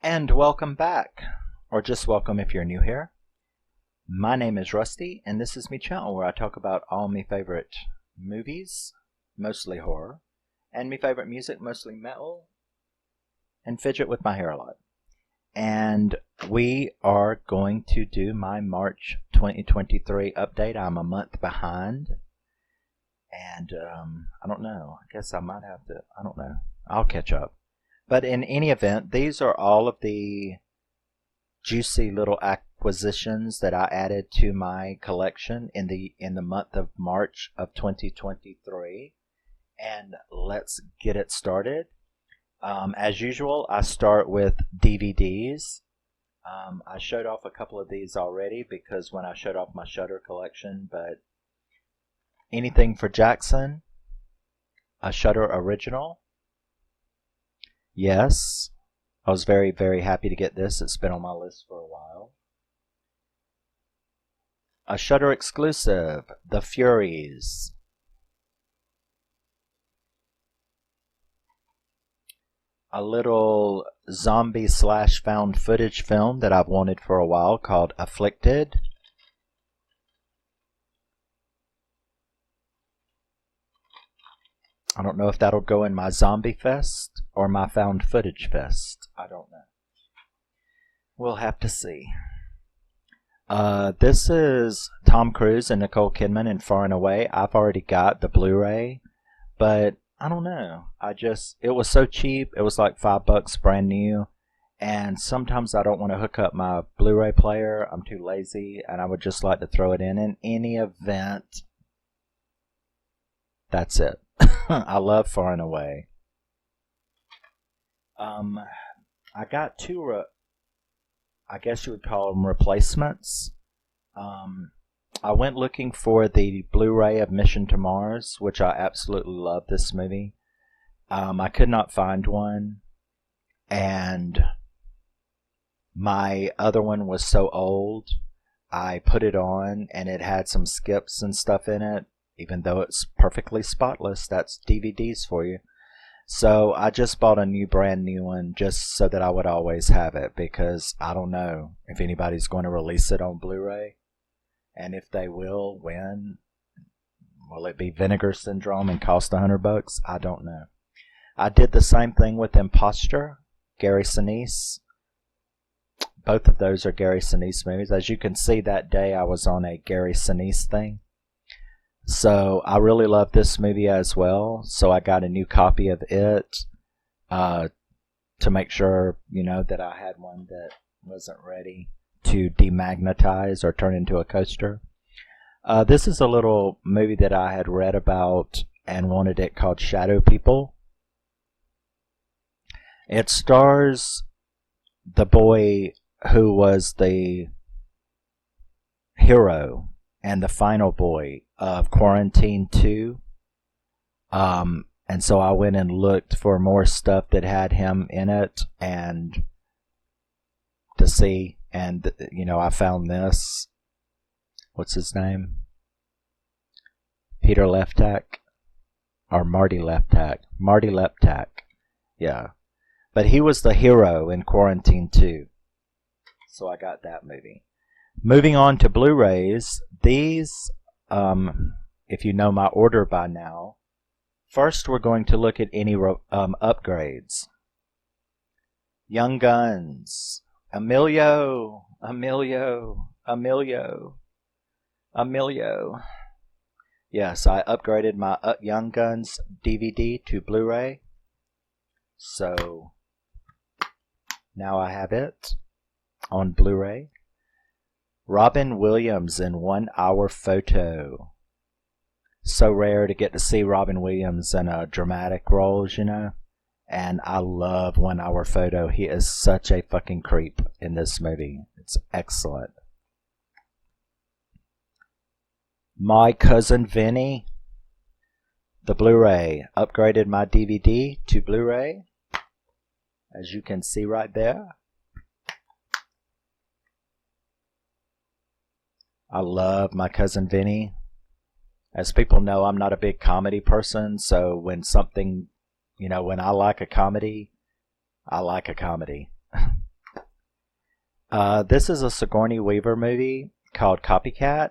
And welcome back, or just welcome if you're new here. My name is Rusty, and this is my channel where I talk about all my favorite movies, mostly horror, and my favorite music, mostly metal, and fidget with my hair a lot. And we are going to do my March 2023 update. I'm a month behind, and I don't know. I guess I might have to, I don't know. I'll catch up. But in any event, these are all of the juicy little acquisitions that I added to my collection in the month of March of 2023. And let's get it started. As usual, I start with DVDs. I showed off a couple of these already because when I showed off my Shudder collection, but anything for Jackson, a Shudder original. Yes, I was very, very happy to get this. It's been on my list for a while. A Shudder exclusive, The Furies. A little zombie slash found footage film that I've wanted for a while called Afflicted. I don't know if that'll go in my Zombie Fest or my Found Footage Fest. I don't know. We'll have to see. This is Tom Cruise and Nicole Kidman in Far and Away. I've already got the Blu-ray, but I don't know. It was so cheap. It was like $5 brand new. And sometimes I don't want to hook up my Blu-ray player. I'm too lazy, and I would just like to throw it in any event. That's it. I love Far and Away. I got two, I guess you would call them replacements. I went looking for the Blu-ray of Mission to Mars, which I absolutely love this movie. I could not find one, and my other one was so old, I put it on, and it had some skips and stuff in it. Even though it's perfectly spotless, that's DVDs for you. So I just bought a brand new one just so that I would always have it, because I don't know if anybody's going to release it on Blu-ray. And if they will, when? Will it be Vinegar Syndrome and cost $100? I don't know. I did the same thing with Imposture, Gary Sinise. Both of those are Gary Sinise movies. As you can see, that day I was on a Gary Sinise thing. So I really love this movie as well. So I got a new copy of it to make sure, that I had one that wasn't ready to demagnetize or turn into a coaster. This is a little movie that I had read about and wanted it, called Shadow People. It stars the boy who was the hero and the final boy of Quarantine 2. And so I went and looked for more stuff that had him in it and to see. And, I found this. What's his name? Peter Leftak? Or Marty Leftak? Marty Leftak. Yeah. But he was the hero in Quarantine 2. So I got that movie. Moving on to Blu-rays, these, if you know my order by now, first we're going to look at any upgrades. Young Guns, Emilio. Yes, I upgraded my Young Guns DVD to Blu-ray, so now I have it on Blu-ray. Robin Williams in 1 Hour Photo. So rare to get to see Robin Williams in a dramatic roles, And I love 1 Hour Photo. He is such a fucking creep in this movie. It's excellent. My Cousin Vinny. The Blu-ray. Upgraded my DVD to Blu-ray. As you can see right there. I love My Cousin Vinny. As people know, I'm not a big comedy person, so when I like a comedy, I like a comedy. This is a Sigourney Weaver movie called Copycat.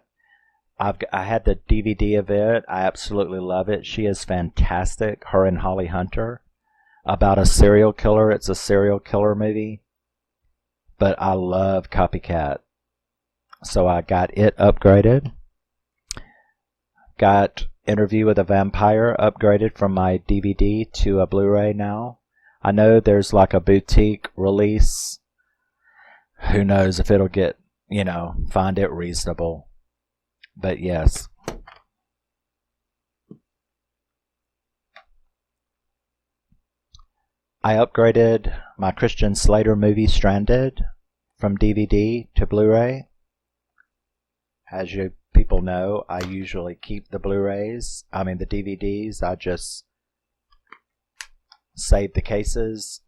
I had the DVD of it. I absolutely love it. She is fantastic. Her and Holly Hunter. About a serial killer. It's a serial killer movie. But I love Copycat. So I got it upgraded. Got Interview with a Vampire upgraded from my DVD to a Blu-ray now. I know there's like a boutique release. Who knows if it'll get, find it reasonable. But yes. I upgraded my Christian Slater movie Stranded from DVD to Blu-ray. As you people know, I usually keep the Blu-rays. The DVDs. I just save the cases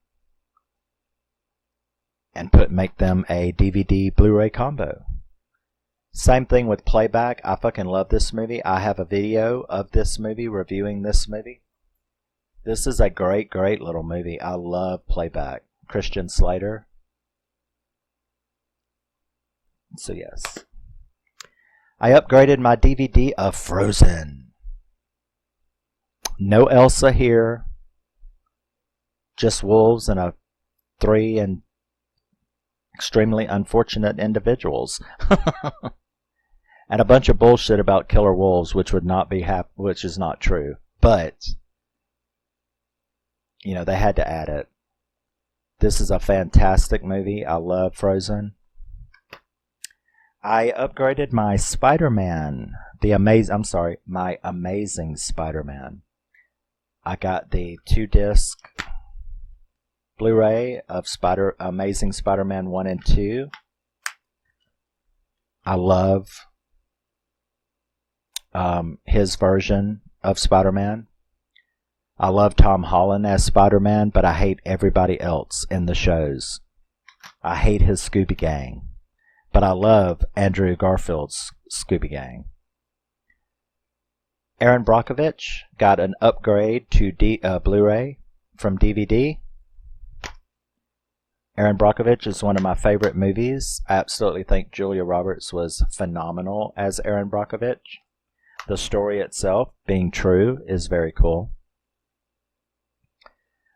and make them a DVD Blu-ray combo. Same thing with Playback. I fucking love this movie. I have a video of this movie, reviewing this movie. This is a great, great little movie. I love Playback. Christian Slater. So yes. I upgraded my DVD of Frozen. No Elsa here. Just wolves and 3 extremely unfortunate individuals. And a bunch of bullshit about killer wolves, which is not true. But they had to add it. This is a fantastic movie. I love Frozen. I upgraded my Spider-Man, my Amazing Spider-Man. I got the 2-disc Blu-ray of Amazing Spider-Man 1 and 2. I love his version of Spider-Man. I love Tom Holland as Spider-Man, but I hate everybody else in the shows. I hate his Scooby Gang. But I love Andrew Garfield's Scooby Gang. Aaron Brockovich got an upgrade to Blu-ray from DVD. Aaron Brockovich is one of my favorite movies. I absolutely think Julia Roberts was phenomenal as Aaron Brockovich. The story itself, being true, is very cool.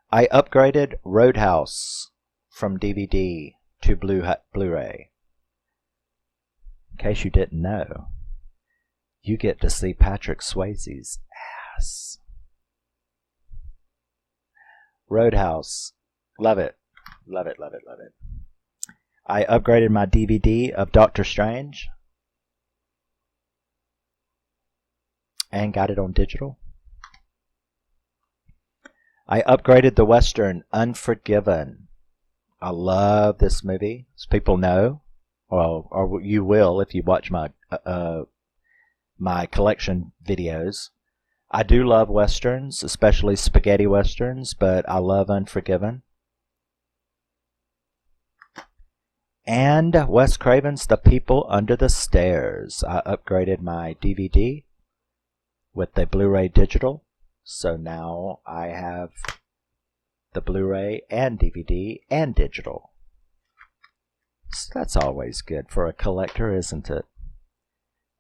I upgraded Roadhouse from DVD to Blu-ray. In case you didn't know, you get to see Patrick Swayze's ass. Roadhouse. Love it. Love it, love it, love it. I upgraded my DVD of Doctor Strange and got it on digital. I upgraded the Western Unforgiven. I love this movie, as people know. Well, or you will if you watch my my collection videos. I do love Westerns, especially spaghetti Westerns, but I love Unforgiven. And Wes Craven's The People Under the Stairs. I upgraded my DVD with the Blu-ray digital. So now I have the Blu-ray and DVD and digital. So that's always good for a collector, isn't it?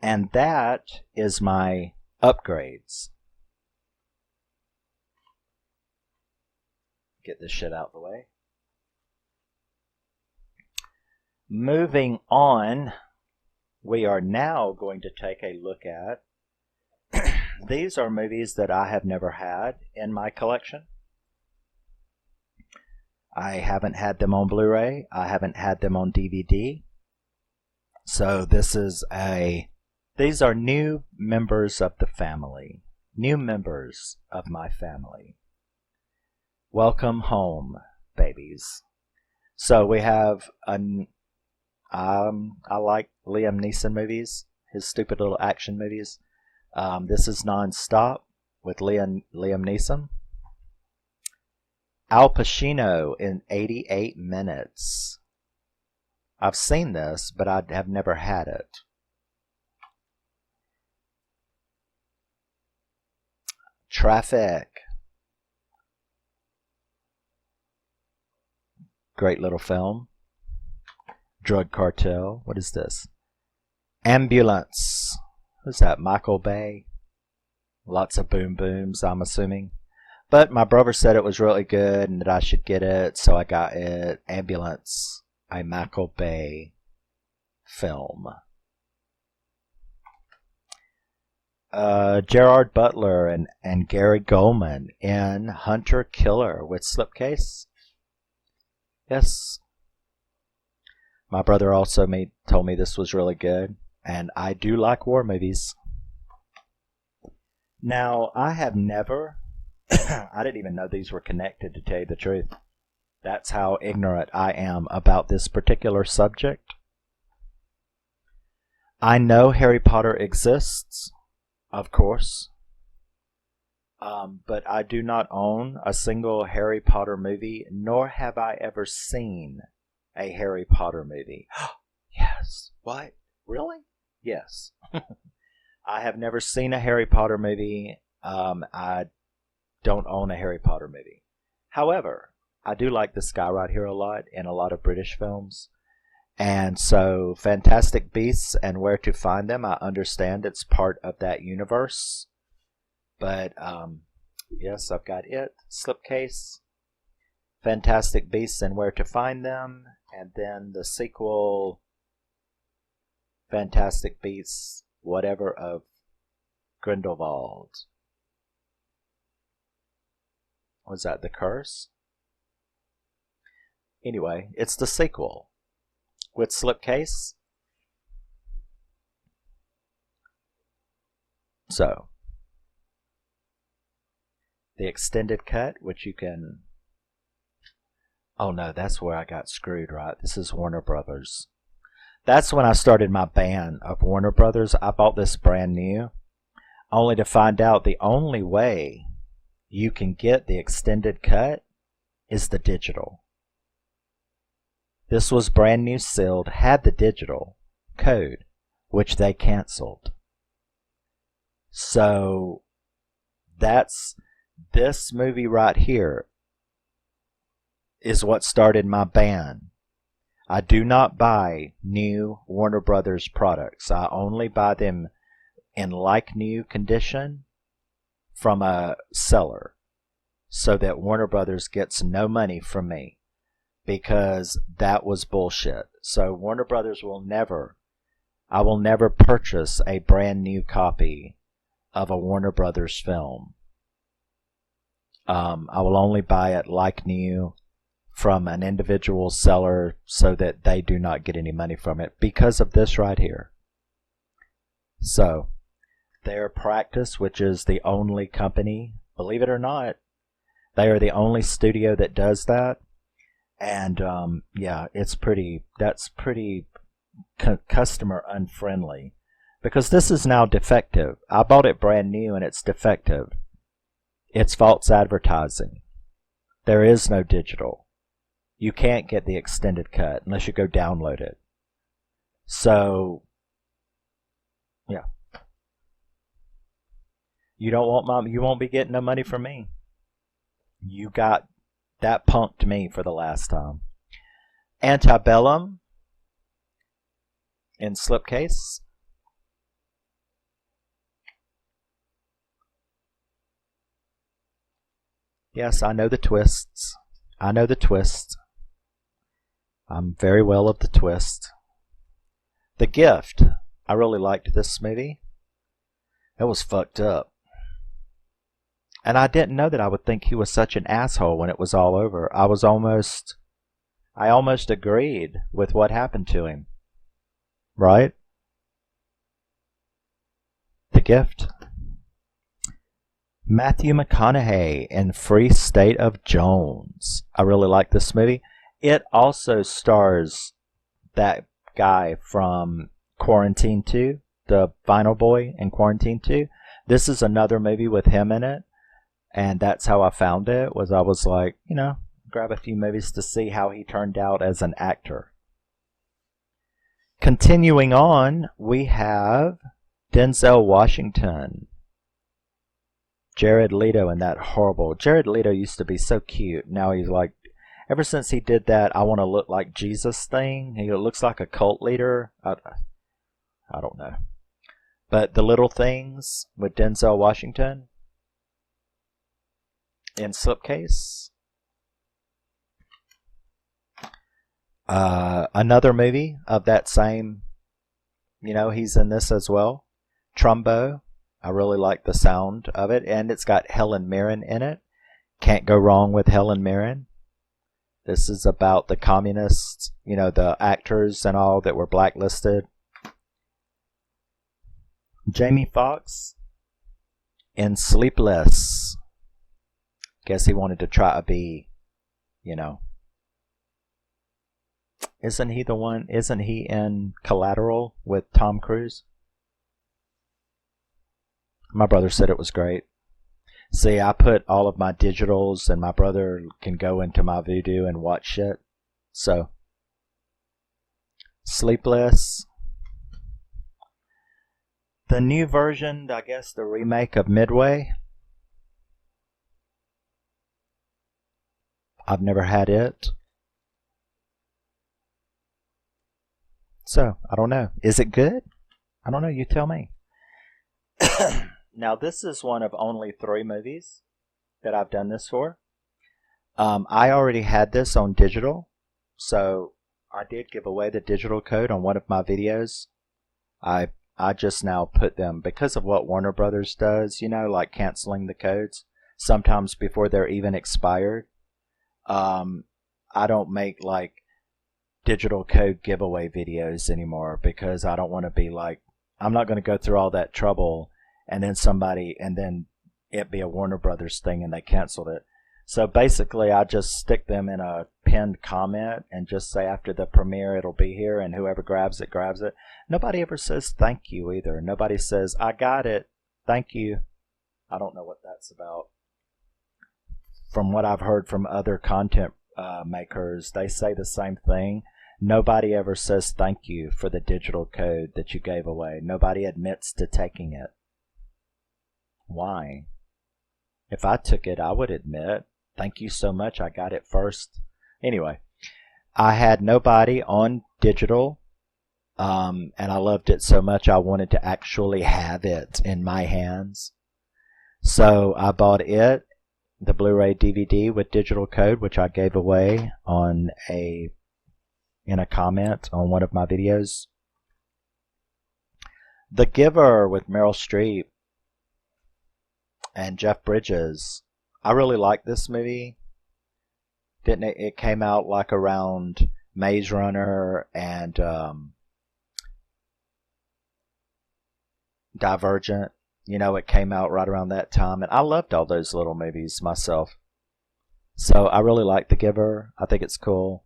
And that is my upgrades. Get this shit out of the way. Moving on, we are now going to take a look at these are movies that I have never had in my collection. I haven't had them on Blu-ray. I haven't had them on DVD. So these are new members of the family. New members of my family. Welcome home, babies. So we have I like Liam Neeson movies, his stupid little action movies. This is Non-Stop with Liam Neeson. Al Pacino in 88 Minutes. I've seen this, but I have never had it. Traffic. Great little film. Drug Cartel. What is this? Ambulance. Who's that? Michael Bay. Lots of boom booms, I'm assuming. But my brother said it was really good and that I should get it, so I got it. Ambulance, a Michael Bay film. Gerard Butler and Gary Goldman in Hunter Killer with Slipcase. Yes. My brother also told me this was really good, and I do like war movies. Now, I have never, I didn't even know these were connected, to tell you the truth. That's how ignorant I am about this particular subject. I know Harry Potter exists, of course, but I do not own a single Harry Potter movie, nor have I ever seen a Harry Potter movie. Yes. What? Really? Yes. I have never seen a Harry Potter movie. I don't own a Harry Potter movie. However, I do like this guy right here a lot in a lot of British films. And so Fantastic Beasts and Where to Find Them, I understand it's part of that universe. But yes, I've got it. Slipcase, Fantastic Beasts and Where to Find Them, and then the sequel, Fantastic Beasts, whatever of Grindelwald. Was that The Curse? Anyway, it's the sequel with Slipcase. So, the extended cut, which you can... Oh no, that's where I got screwed, right? This is Warner Brothers. That's when I started my ban of Warner Brothers. I bought this brand new, only to find out the only way you can get the extended cut is the digital. This was brand new sealed, had the digital code, which they canceled. So that's this movie right here is what started my ban. I do not buy new Warner Brothers products. I only buy them in like new condition from a seller, so that Warner Brothers gets no money from me, because that was bullshit. So Warner Brothers I will never purchase a brand new copy of a Warner Brothers film. I will only buy it like new from an individual seller so that they do not get any money from it because of this right here. So, their Practice, which is the only company, believe it or not, they are the only studio that does that. And yeah, that's pretty customer unfriendly, because this is now defective. I bought it brand new and it's defective. It's false advertising. There is no digital. You can't get the extended cut unless you go download it. So, yeah. You won't be getting no money from me. You got that punked me for the last time. Antebellum in Slipcase. Yes, I know the twists. I know the twist. I'm very well of the twist. The Gift. I really liked this movie. It was fucked up. And I didn't know that I would think he was such an asshole when it was all over. I almost agreed with what happened to him. Right? The Gift. Matthew McConaughey in Free State of Jones. I really like this movie. It also stars that guy from Quarantine 2, the final boy in Quarantine 2. This is another movie with him in it. And that's how I found it, was I was like, grab a few movies to see how he turned out as an actor. Continuing on, we have Denzel Washington. Jared Leto and that horrible... Jared Leto used to be so cute. Now he's like... Ever since he did that I want to look like Jesus thing, he looks like a cult leader. I don't know. But The Little Things with Denzel Washington in Slipcase. Another movie of that same, he's in this as well. Trumbo. I really like the sound of it, and it's got Helen Mirren in it. Can't go wrong with Helen Mirren. This is about the communists, the actors and all that were blacklisted. Jamie Foxx in Sleepless. Guess he wanted to try to be, Isn't he in Collateral with Tom Cruise? My brother said it was great. See, I put all of my digitals, and my brother can go into my Vudu and watch shit. So, Sleepless. The new version, I guess the remake of Midway. I've never had it. So, I don't know. Is it good? I don't know. You tell me. Now, this is one of only 3 movies that I've done this for. I already had this on digital, so I did give away the digital code on one of my videos. I just now put them, because of what Warner Brothers does, like canceling the codes, sometimes before they're even expired. I don't make like digital code giveaway videos anymore, because I don't want to be like, I'm not going to go through all that trouble and then it be a Warner Brothers thing and they canceled it. So basically I just stick them in a pinned comment and just say after the premiere it'll be here, and whoever grabs it, grabs it. Nobody ever says thank you either. Nobody says, I got it, thank you. I don't know what that's about. From what I've heard from other content makers, they say the same thing. Nobody ever says thank you for the digital code that you gave away. Nobody admits to taking it. Why? If I took it, I would admit, thank you so much, I got it first. Anyway, I had nobody on digital, and I loved it so much I wanted to actually have it in my hands. So I bought it, the Blu-ray DVD with digital code, which I gave away in a comment on one of my videos. The Giver with Meryl Streep and Jeff Bridges. I really like this movie. Didn't it? It came out like around Maze Runner and Divergent. It came out right around that time, and I loved all those little movies myself. So I really like The Giver. I think it's cool.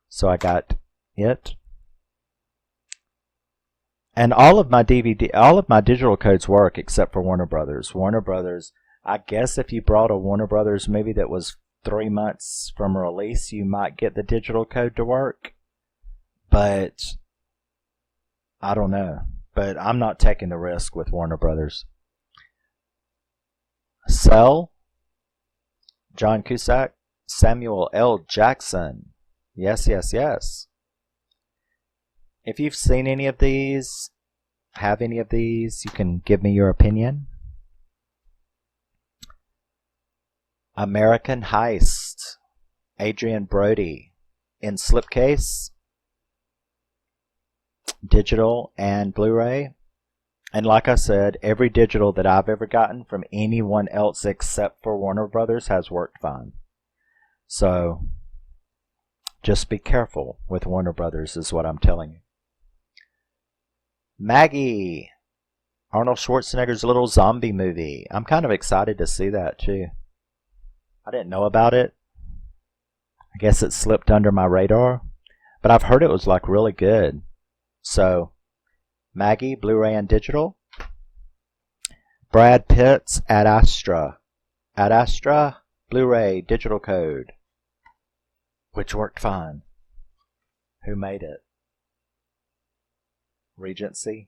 So I got it. And all of my digital codes work except for Warner Brothers. Warner Brothers, I guess if you brought a Warner Brothers movie that was 3 months from release, you might get the digital code to work. But I don't know. But I'm not taking the risk with Warner Brothers. Cell, John Cusack, Samuel L. Jackson. Yes, yes, yes. If you've seen any of these, have any of these, you can give me your opinion. American Heist, Adrian Brody, in slipcase, digital and Blu-ray. And like I said, every digital that I've ever gotten from anyone else except for Warner Brothers has worked fine. So just be careful with Warner Brothers is what I'm telling you. Maggie, Arnold Schwarzenegger's little zombie movie. I'm kind of excited to see that too. I didn't know about it. I guess it slipped under my radar, but I've heard it was like really good. So, Maggie, Blu-ray and digital. Brad Pitt's Ad Astra. Ad Astra, Blu-ray, digital code, which worked fine. Who made it? Regency.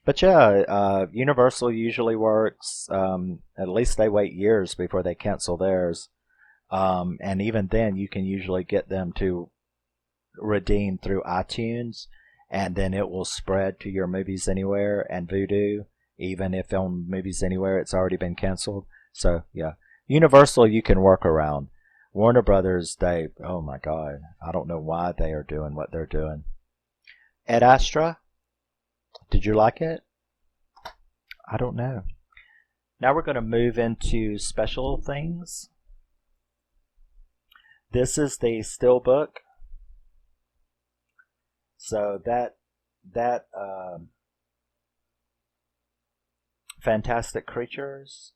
But yeah, Universal usually works. At least they wait years before they cancel theirs. And even then, you can usually get them to redeem through iTunes, and then it will spread to your Movies Anywhere and Vudu, even if on Movies Anywhere it's already been canceled. So yeah, Universal you can work around. Warner Brothers, they, oh my God, I don't know why they are doing what they're doing. Ed Astra, did you like it? I don't know. Now we're going to move into special things. This is the Steelbook. So that Fantastic Creatures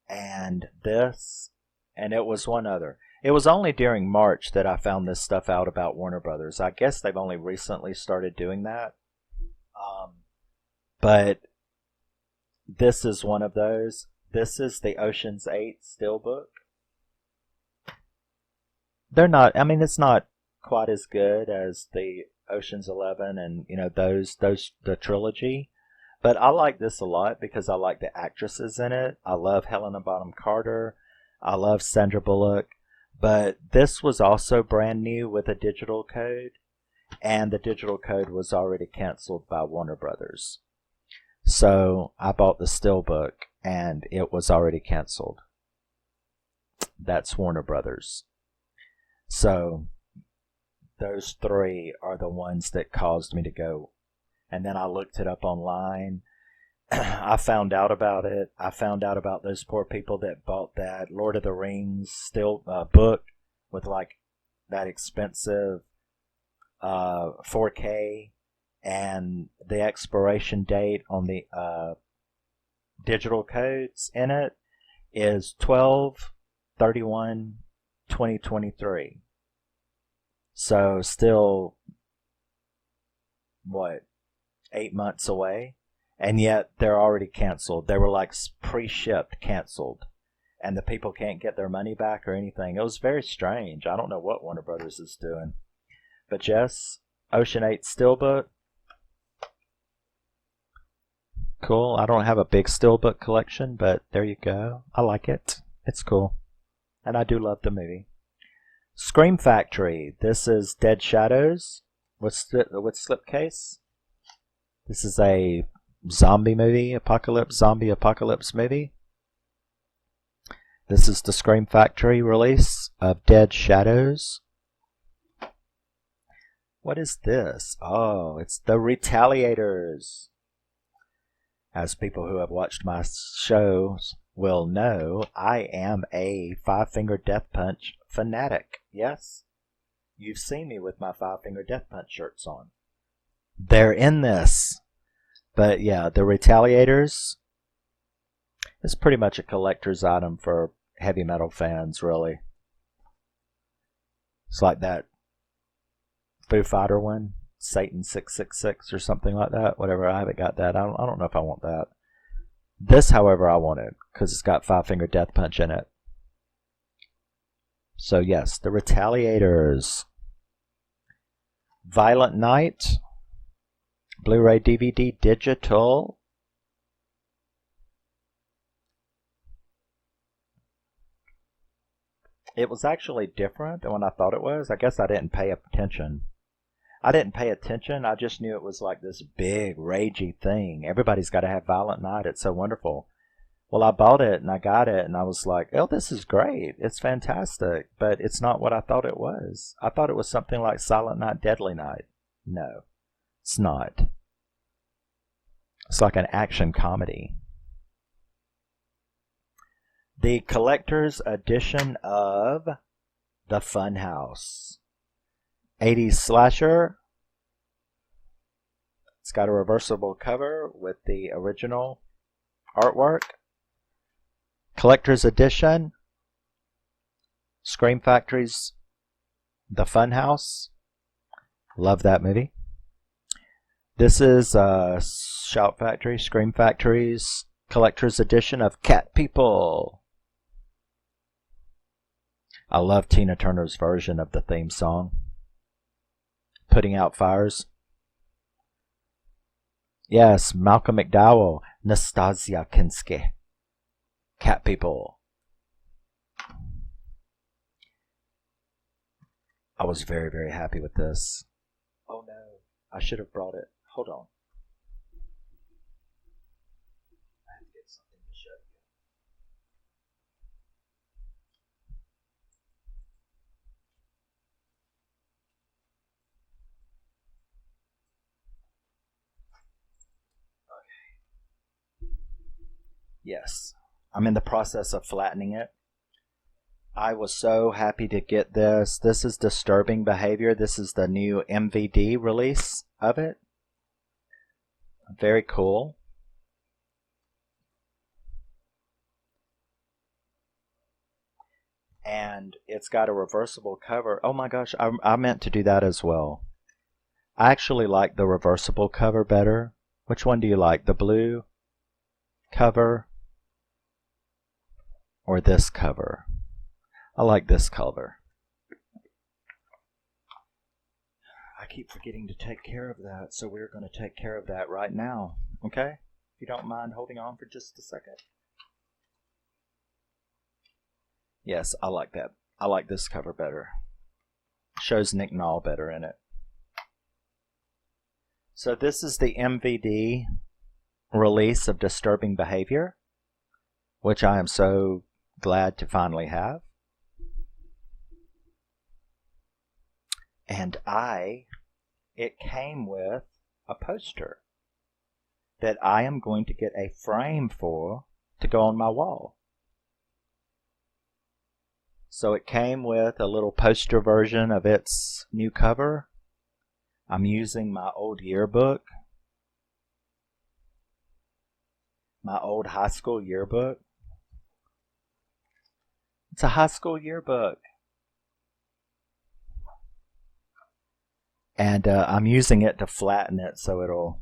and this, and it was one other. It was only during March that I found this stuff out about Warner Brothers. I guess they've only recently started doing that. But this is one of those. This is the Ocean's 8 Steelbook. They're not, I mean, it's not quite as good as the Ocean's 11 and, you know, the trilogy. But I like this a lot because I like the actresses in it. I love Helena Bonham Carter. I love Sandra Bullock. But this was also brand new with a digital code. And the digital code was already canceled by Warner Brothers. So I bought the Steelbook and it was already canceled. That's Warner Brothers. So those three are the ones that caused me to go. And then I looked it up online. I found out about it. I found out about those poor people that bought that Lord of the Rings book with like that expensive 4K, and the expiration date on the digital codes in it is 12/31/2023. So still, what, 8 months away? And yet they're already canceled. They were like pre-shipped, canceled. And the people can't get their money back or anything. It was very strange. I don't know what Warner Brothers is doing. But yes, Ocean 8 Steelbook. Cool. I don't have a big Steelbook collection, but there you go. I like it. It's cool. And I do love the movie. Scream Factory. This is Dead Shadows with slipcase. This is a zombie apocalypse movie. This is the Scream Factory release of Dead Shadows. What is this? Oh, it's the Retaliators. As people who have watched my shows will know, I am a Five Finger Death Punch fanatic. Yes? You've seen me with my Five Finger Death Punch shirts on. They're in this. But yeah, the Retaliators is pretty much a collector's item for heavy metal fans, really. It's like that Foo Fighter one, Satan 666 or something like that. Whatever, I haven't got that. I don't know if I want that. This, however, I want it because it's got Five Finger Death Punch in it. So yes, the Retaliators. Violent Night. Blu-ray DVD digital. It was actually different than what I thought it was. I guess I didn't pay attention. I just knew it was like this big, ragey thing. Everybody's got to have Violent Night. It's so wonderful. Well, I bought it and I got it and I was like, oh, this is great. It's fantastic. But it's not what I thought it was. I thought it was something like Silent Night, Deadly Night. No, it's not. It's like an action comedy. The collector's edition of The Funhouse. 80s slasher. It's got a reversible cover with the original artwork. Collector's edition. Scream Factory's The Funhouse. Love that movie. This is Shout Factory, Scream Factory's collector's edition of Cat People. I love Tina Turner's version of the theme song. Putting Out Fires. Yes, Malcolm McDowell, Nastasia Kinski. Cat people. I was very, very happy with this. Oh no, I should have brought it. Hold on. I have to get something to show you. Yes, I'm in the process of flattening it. I was so happy to get this. This is Disturbing Behavior. This is the new MVD release of it. Very cool. And it's got a reversible cover. Oh my gosh, I meant to do that as well. I actually like the reversible cover better. Which one do you like? The blue cover or this cover? I like this cover. I keep forgetting to take care of that, so we're going to take care of that right now. Okay? If you don't mind holding on for just a second. Yes, I like that. I like this cover better. Shows Nick Nall better in it. So this is the MVD release of Disturbing Behavior, which I am so glad to finally have. And it came with a poster that I am going to get a frame for to go on my wall. So it came with a little poster version of its new cover. I'm using my old yearbook, my old high school yearbook. It's a high school yearbook. And I'm using it to flatten it so it'll,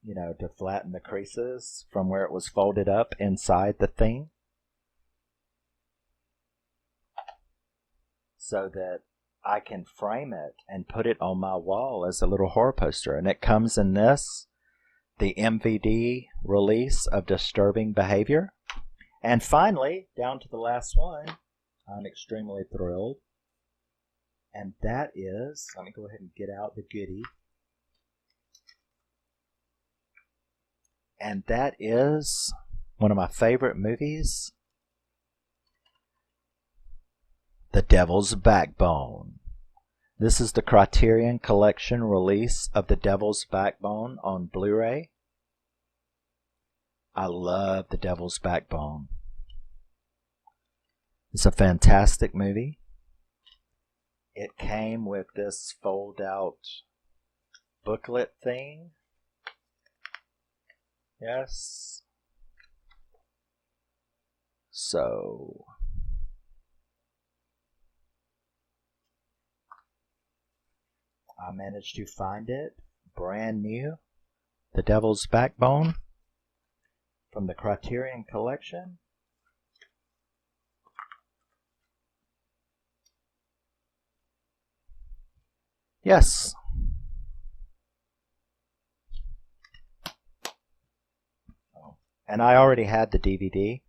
to flatten the creases from where it was folded up inside the thing. So that I can frame it and put it on my wall as a little horror poster. And it comes in this, the MVD release of Disturbing Behavior. And finally, down to the last one, I'm extremely thrilled. And that is, let me go ahead and get out the goodie. And that is one of my favorite movies, The Devil's Backbone. This is the Criterion Collection release of The Devil's Backbone on Blu-ray. I love The Devil's Backbone. It's a fantastic movie. It came with this fold-out booklet thing. Yes. So I managed to find it brand new. The Devil's Backbone from the Criterion Collection. Yes. And I already had the DVD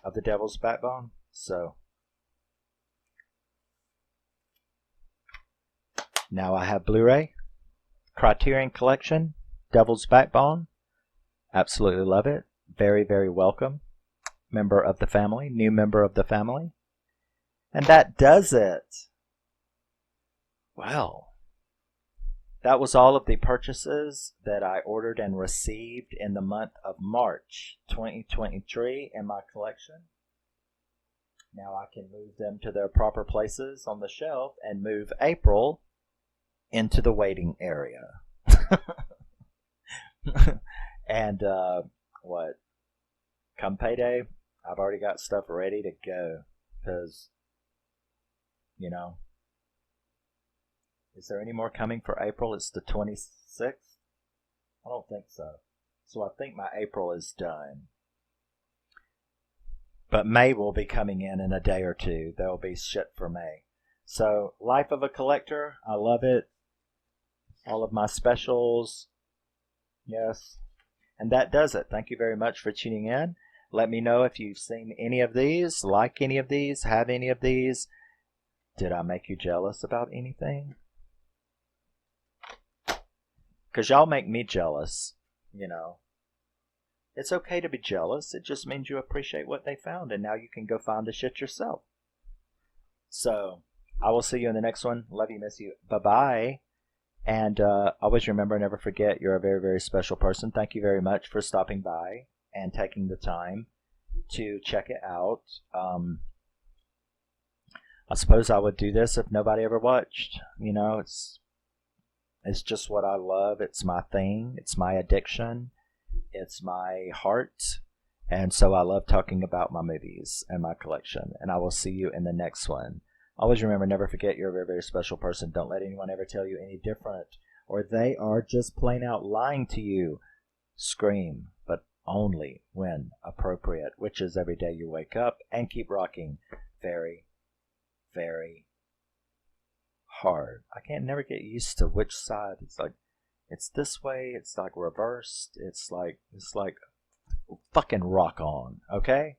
of The Devil's Backbone, so now I have Blu-ray, Criterion Collection, Devil's Backbone. Absolutely love it. Very, very welcome. Member of the family, new member of the family. And that does it. Well, that was all of the purchases that I ordered and received in the month of March 2023 in my collection. Now I can move them to their proper places on the shelf and move April into the waiting area. And come payday, I've already got stuff ready to go because, is there any more coming for April? It's the 26th? I don't think so. So I think my April is done. But May will be coming in a day or two. There will be shit for May. So, Life of a Collector, I love it. All of my specials Yes. And that does it. Thank you very much for tuning in. Let me know if you've seen any of these, like any of these, have any of these. Did I make you jealous about anything? Because y'all make me jealous, you know. It's okay to be jealous. It just means you appreciate what they found, and now you can go find the shit yourself. So, I will see you in the next one. Love you, miss you. Bye-bye. And always remember, never forget, you're a very, very special person. Thank you very much for stopping by and taking the time to check it out. I suppose I would do this if nobody ever watched. You know, it's just what I love. It's my thing. It's my addiction. It's my heart. And so I love talking about my movies and my collection. And I will see you in the next one. Always remember, never forget, you're a very, very special person. Don't let anyone ever tell you any different, or they are just plain out lying to you. Scream, but only when appropriate, which is every day you wake up, and keep rocking very, very hard. I can't never get used to which side. It's like, it's this way, it's like reversed, it's like fucking rock on, okay?